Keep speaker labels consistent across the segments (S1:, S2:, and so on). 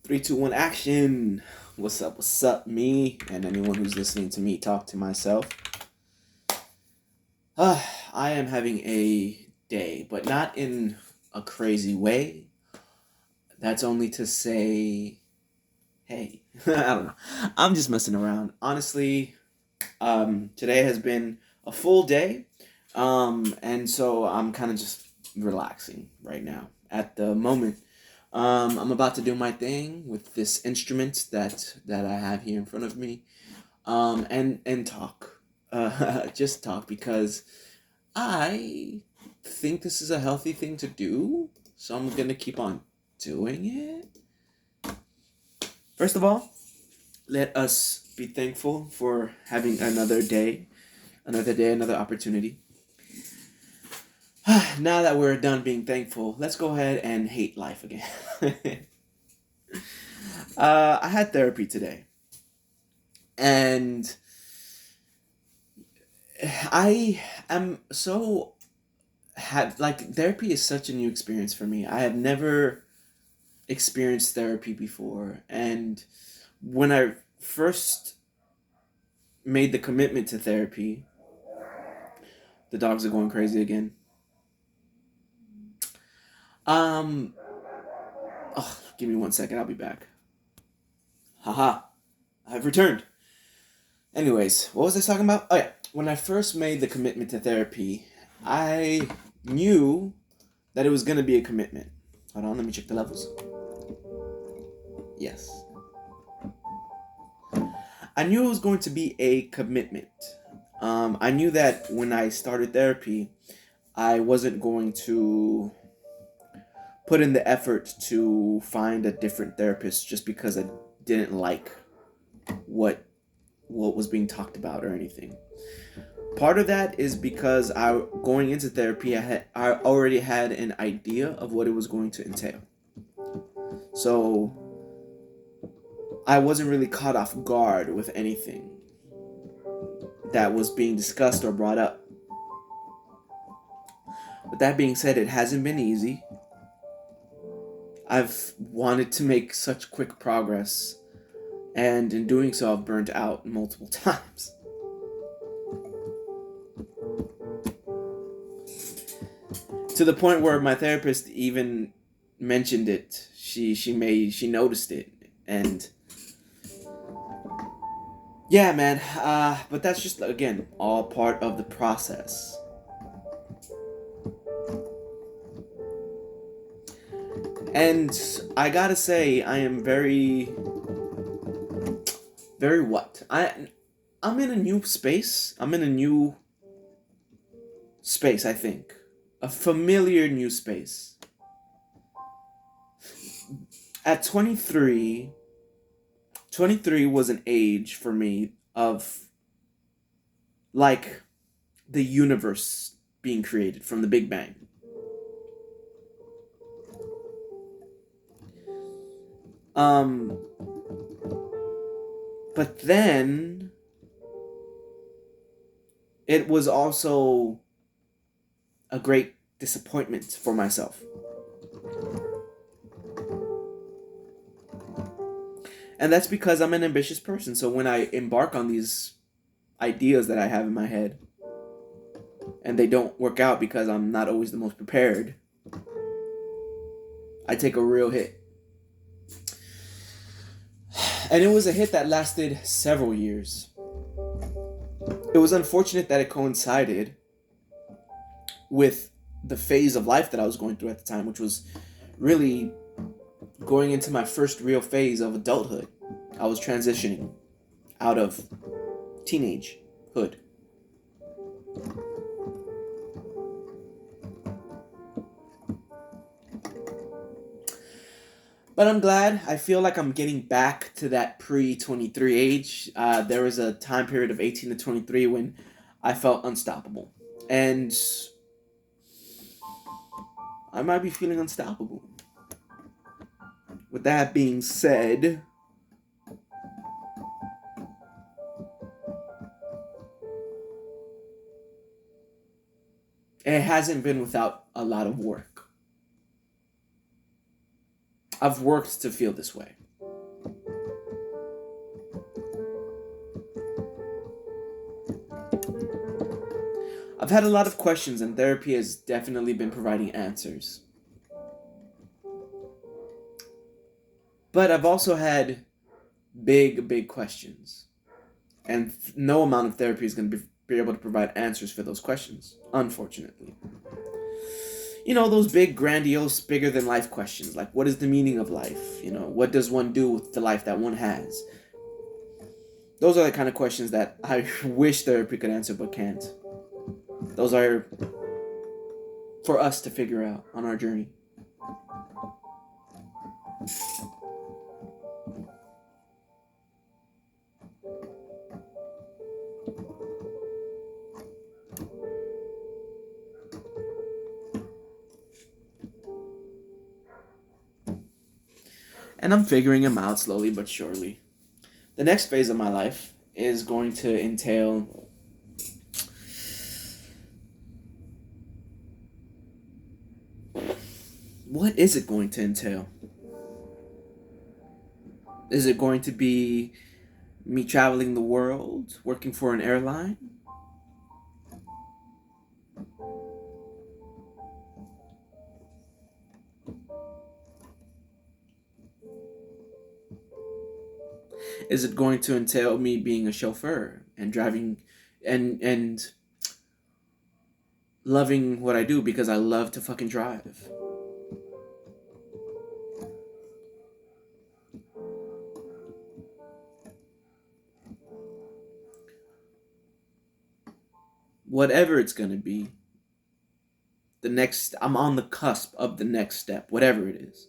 S1: Three, two, one, action. What's up? What's up, me and anyone who's listening to me talk to myself? I am having a day, but not in a crazy way. That's only to say, hey, I don't know. I'm just messing around. Honestly, today has been a full day, and so I'm kind of just relaxing right now at the moment. I'm about to do my thing with this instrument that I have here in front of me, and talk, just talk because I think this is a healthy thing to do. So I'm gonna keep on doing it. First of all, let us be thankful for having another opportunity. Now that we're done being thankful, let's go ahead and hate life again. I had therapy today, and I am so had like therapy is such a new experience for me. I have never experienced therapy before, and when I first made the commitment to therapy, the dogs are going crazy again. Um, give me 1 second. I'll be back. Haha, I've returned. Anyways, what was I talking about? Oh yeah, when I first made the commitment to therapy, I knew that it was gonna be a commitment. Hold on, let me check the levels. Yes, I knew it was going to be a commitment. I knew that when I started therapy, I wasn't going to put in the effort to find a different therapist just because I didn't like what what was being talked about or anything. Part of that is because I going into therapy, I already had an idea of what it was going to entail. So I wasn't really caught off guard with anything that was being discussed or brought up. With that being said, it hasn't been easy. I've wanted to make such quick progress, and in doing so, I've burnt out multiple times. To the point where my therapist even mentioned it. She noticed it, and yeah, man. But that's just again all part of the process. And I gotta say, I am very what? I'm in a new space. I'm in a new space. I think a familiar new space. At 23, 23 was an age for me of like the universe being created from the Big Bang. Um, but then it was also a great disappointment for myself. And that's because I'm an ambitious person. So when I embark on these ideas that I have in my head and they don't work out because I'm not always the most prepared, I take a real hit. And it was a hit that lasted several years. It was unfortunate that it coincided with the phase of life that I was going through at the time, which was really going into my first real phase of adulthood. I was transitioning out of teenagehood. But I'm glad. I feel like I'm getting back to that pre 23 age. There was a time period of 18 to 23 when I felt unstoppable. And I might be feeling unstoppable. With that being said, it hasn't been without a lot of work. I've worked to feel this way. I've had a lot of questions, and therapy has definitely been providing answers. But I've also had big questions. And no amount of therapy is going to be able to provide answers for those questions, unfortunately. You know, those big, grandiose, bigger than life questions, like what is the meaning of life? You know, what does one do with the life that one has? Those are the kind of questions that I wish therapy could answer but can't. Those are for us to figure out on our journey. And I'm figuring them out slowly but surely. The next phase of my life is going to entail what is it going to entail? Is it going to be me traveling the world, working for an airline? Is it going to entail me being a chauffeur and driving and loving what I do because I love to fucking drive? Whatever it's going to be, I'm on the cusp of the next step, whatever it is.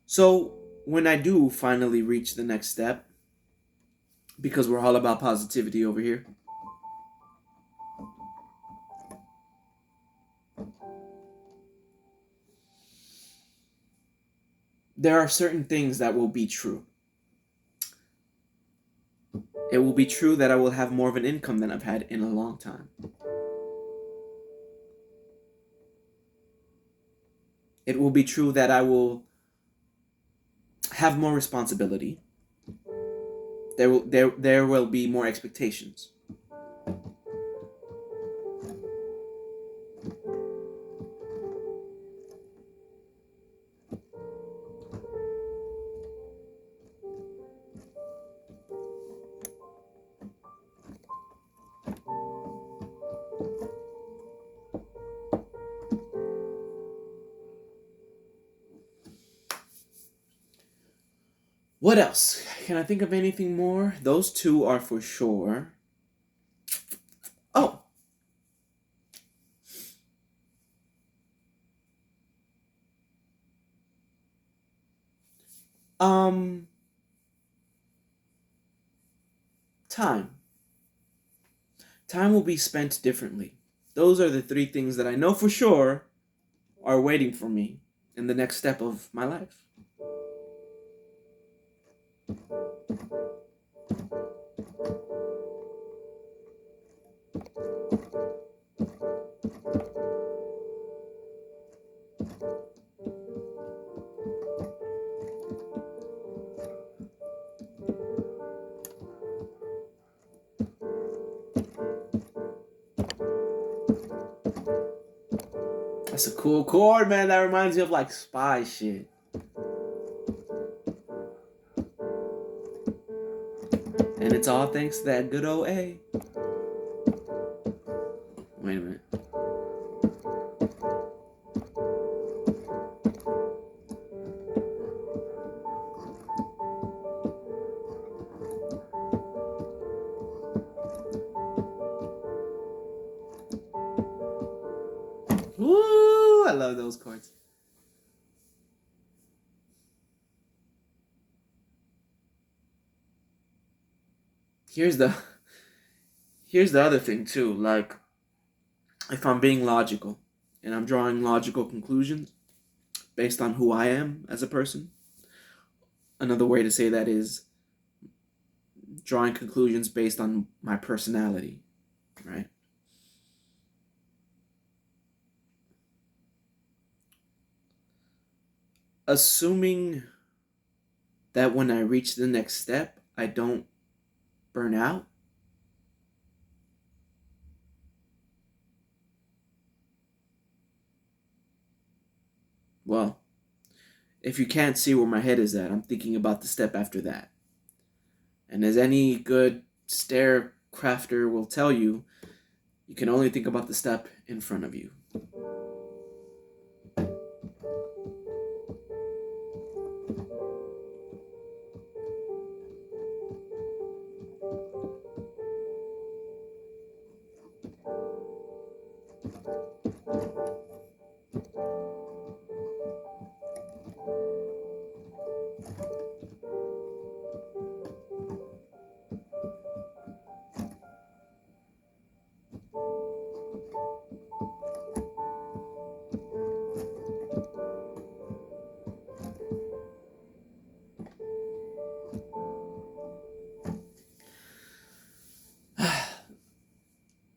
S1: So, when I do finally reach the next step, because we're all about positivity over here, there are certain things that will be true. It will be true that I will have more of an income than I've had in a long time. It will be true that I will have more responsibility. There will be more expectations. What else? Can I think of anything more? Those two are for sure. Oh, um, time. Time will be spent differently. Those are the three things that I know for sure are waiting for me in the next step of my life. That's a cool chord, man. That reminds me of like spy shit. And it's all thanks to that good old A. Wait a minute. Woo! I love those chords. Here's the here's the other thing too. Like, if I'm being logical and I'm drawing logical conclusions based on who I am as a person, another way to say that is drawing conclusions based on my personality, right? Assuming that when I reach the next step, I don't burn out. Well, if you can't see where my head is at, I'm thinking about the step after that. And as any good stair crafter will tell you, you can only think about the step in front of you.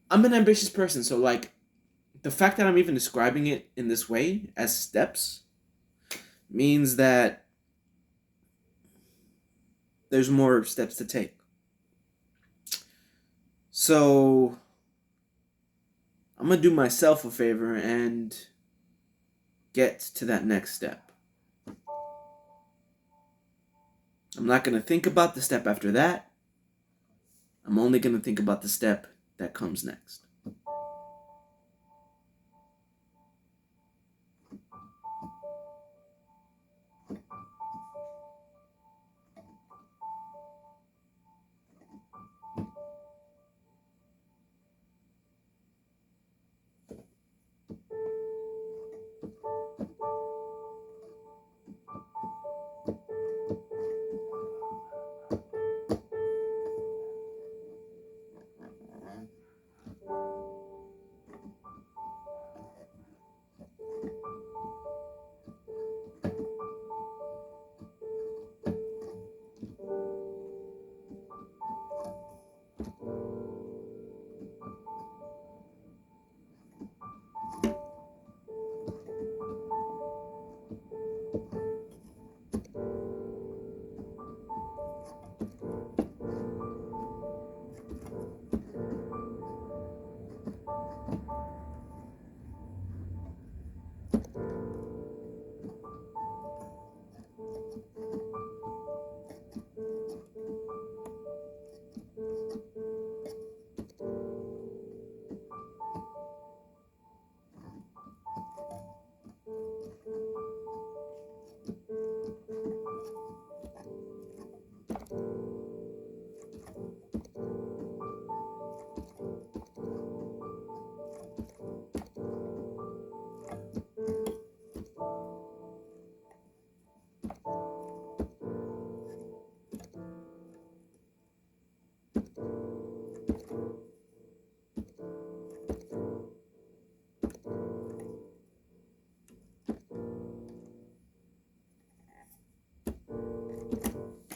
S1: I'm an ambitious person, so like the fact that I'm even describing it in this way as steps means that there's more steps to take. So I'm gonna do myself a favor and get to that next step. I'm not gonna think about the step after that. I'm only gonna think about the step that comes next.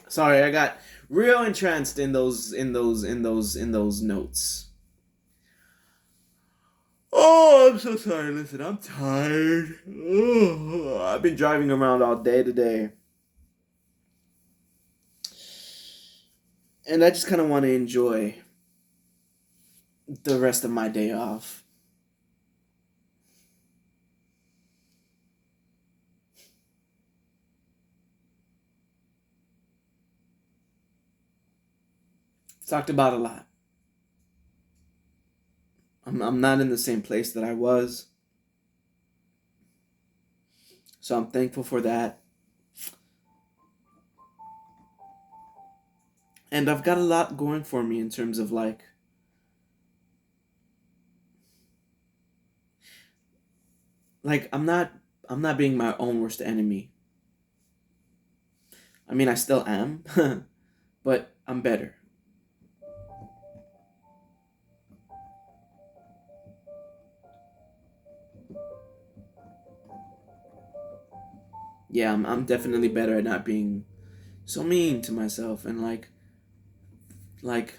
S1: Sorry, I got real entranced in those notes. Oh, I'm so sorry. Listen, I'm tired. Oh, I've been driving around all day today. And I just kind of want to enjoy the rest of my day off. Talked about a lot. I'm not in the same place that I was. So I'm thankful for that. And I've got a lot going for me in terms of like I'm not being my own worst enemy. I mean, I still am, but I'm better. Yeah, I'm definitely better at not being so mean to myself and like Like,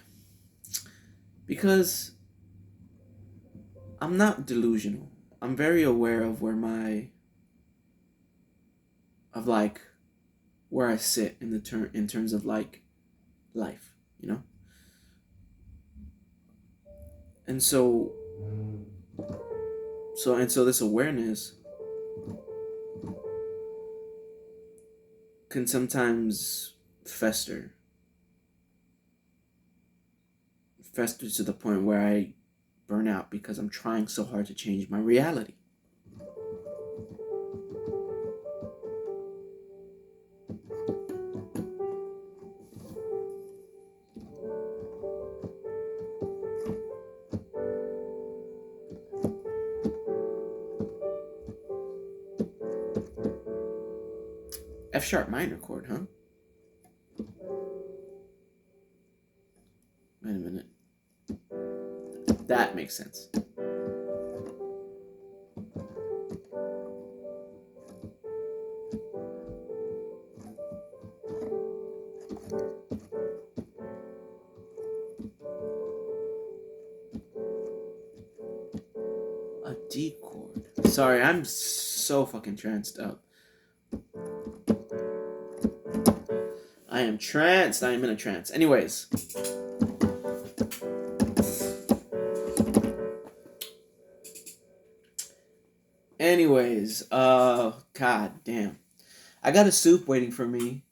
S1: because I'm not delusional. I'm very aware of of like where I sit in the in terms of like life, you know? And so this awareness can sometimes fester fester to the point where I burn out because I'm trying so hard to change my reality. F sharp minor chord, huh? Wait a minute. That makes sense. A D chord. Sorry, I'm so fucking tranced up. I am tranced. I am in a trance. Anyways. God damn. I got a soup waiting for me,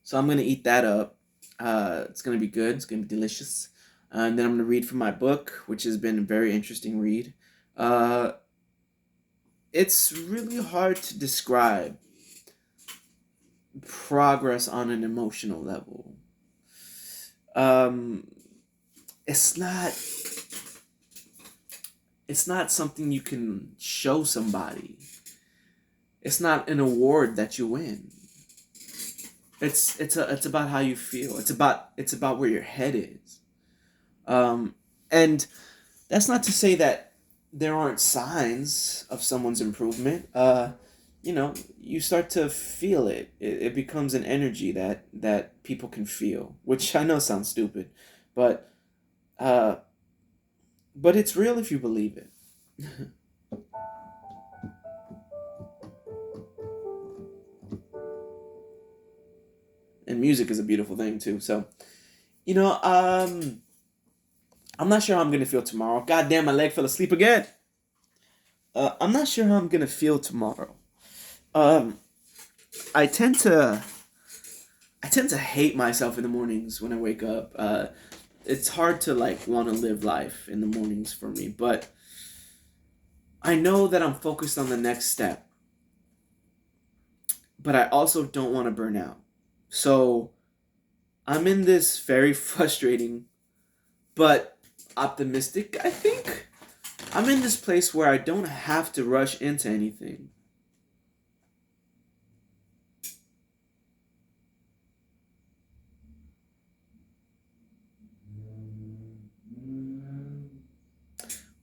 S1: so I'm gonna eat that up. It's gonna be good. It's gonna be delicious. And then I'm gonna read from my book, which has been a very interesting read. Uh, it's really hard to describe progress on an emotional level. Um, it's not. It's not something you can show somebody. It's not an award that you win. It's about how you feel. It's about where your head is. And that's not to say that there aren't signs of someone's improvement. You start to feel it. It becomes an energy that people can feel, which I know sounds stupid, but uh, but it's real if you believe it. And music is a beautiful thing too. So you know, I'm not sure how I'm gonna feel tomorrow. God damn, my leg fell asleep again. I'm not sure how I'm gonna feel tomorrow. Um, I tend to I tend to hate myself in the mornings when I wake up. It's hard to like want to live life in the mornings for me, but I know that I'm focused on the next step. But I also don't want to burn out. So I'm in this very frustrating but optimistic, I think. I'm in this place where I don't have to rush into anything.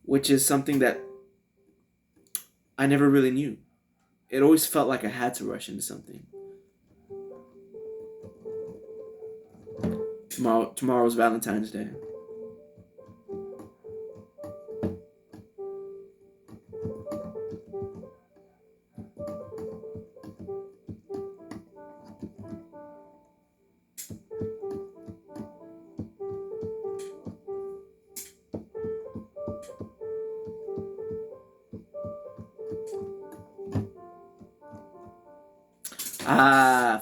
S1: Which is something that I never really knew. It always felt like I had to rush into something. Tomorrow's Valentine's Day.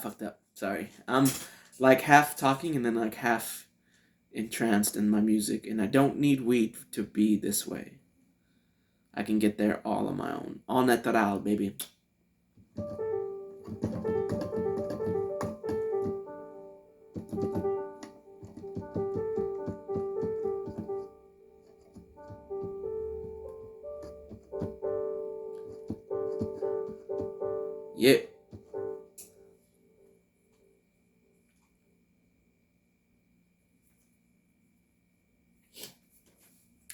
S1: Fucked up. Sorry. I'm like half talking and then like half entranced in my music, and I don't need weed to be this way. I can get there all on my own. All natural, baby. Yeah.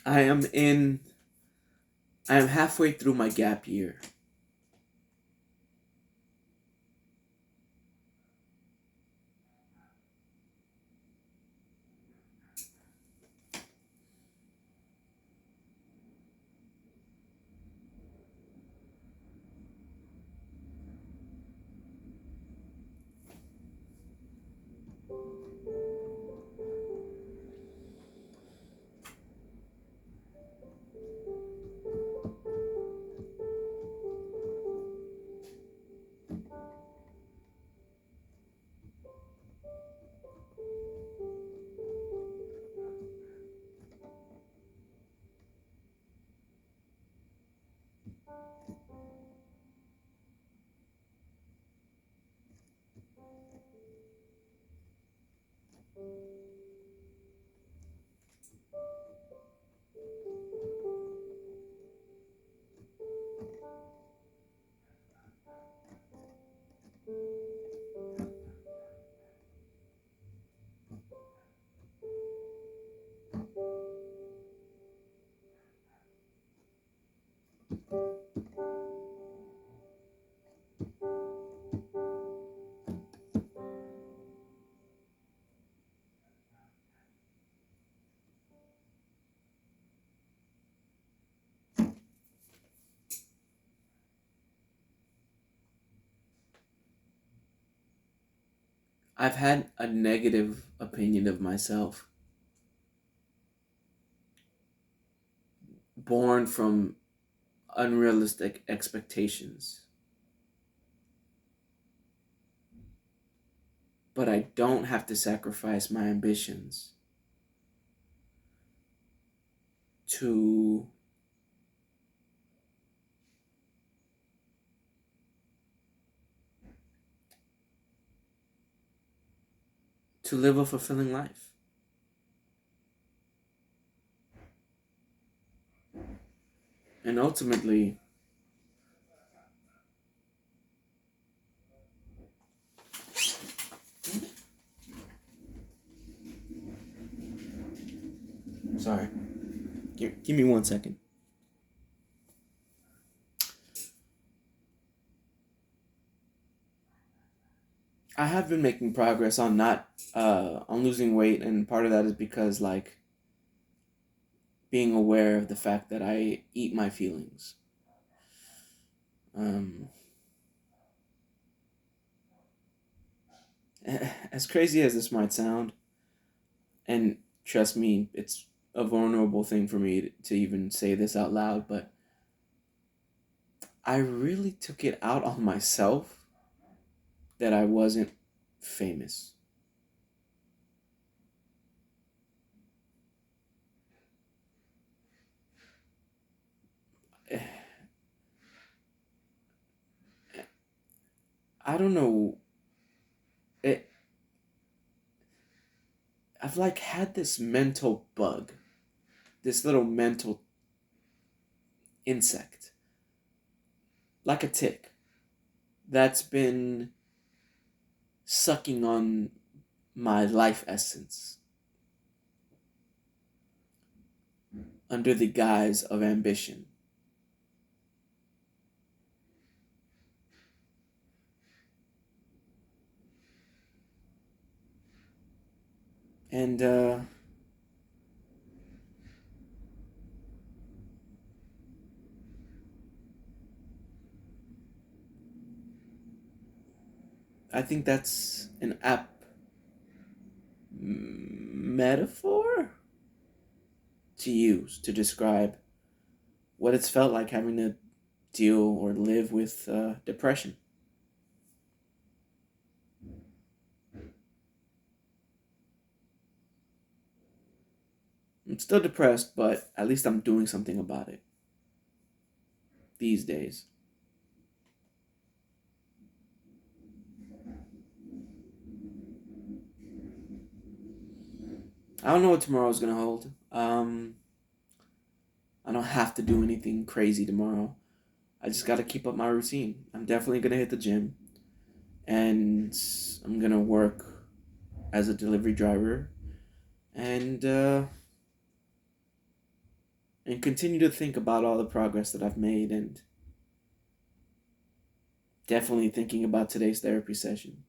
S1: I am in. I am halfway through my gap year. I've had a negative opinion of myself, born from unrealistic expectations. But I don't have to sacrifice my ambitions to live a fulfilling life. And ultimately, sorry, give me 1 second. I have been making progress on not on losing weight, and part of that is because like being aware of the fact that I eat my feelings. Um, as crazy as this might sound, and trust me, it's a vulnerable thing for me to even say this out loud, but I really took it out on myself that I wasn't famous. I don't know. It, I've like had this mental bug, this little mental insect, like a tick, that's been sucking on my life essence under the guise of ambition. And I think that's an apt metaphor to use to describe what it's felt like having to deal or live with depression. I'm still depressed, but at least I'm doing something about it these days. I don't know what tomorrow's gonna hold. I don't have to do anything crazy tomorrow. I just gotta keep up my routine. I'm definitely gonna hit the gym, and I'm gonna work as a delivery driver, and continue to think about all the progress that I've made, and definitely thinking about today's therapy session.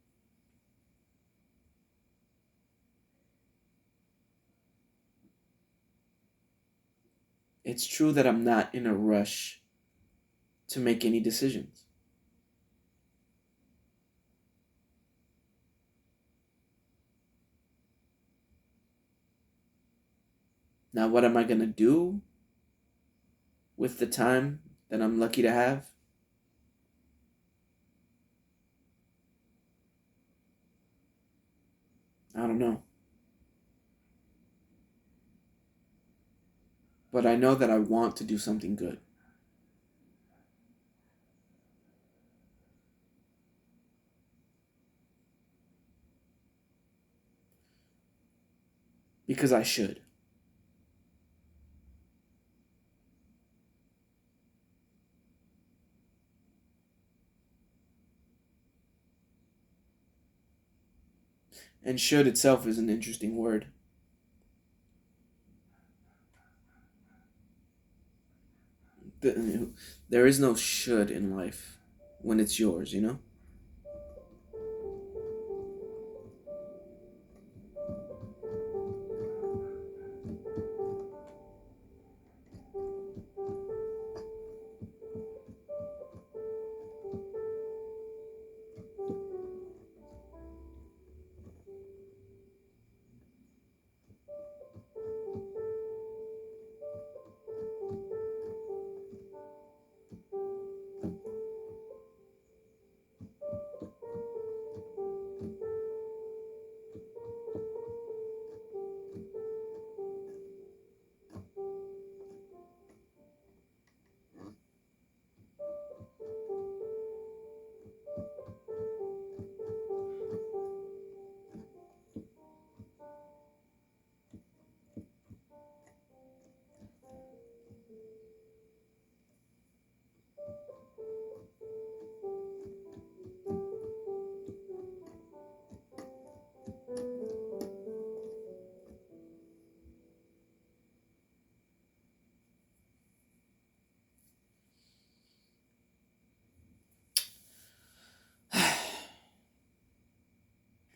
S1: It's true that I'm not in a rush to make any decisions. Now, what am I gonna do with the time that I'm lucky to have? I don't know. But I know that I want to do something good. because I should. And should itself is an interesting word. There is no should in life when it's yours, you know?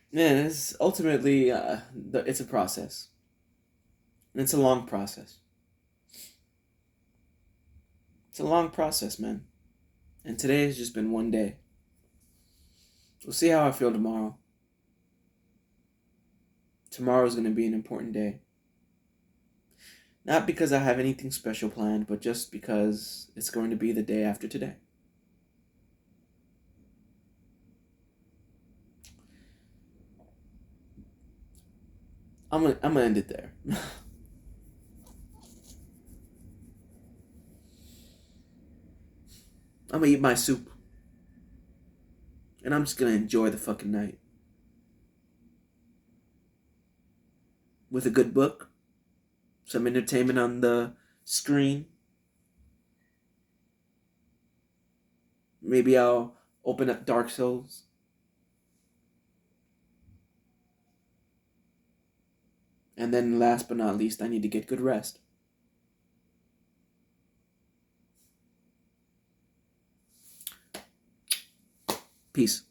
S1: Man, it's ultimately it's a process, and it's a long process. It's a long process, man. And today has just been one day. We'll see how I feel tomorrow. Tomorrow is going to be an important day. Not because I have anything special planned, but just because it's going to be the day after today. I'm gonna end it there. I'm gonna eat my soup, and I'm just gonna enjoy the fucking night with a good book, some entertainment on the screen. Maybe I'll open up Dark Souls. And then last but not least, I need to get good rest. Peace.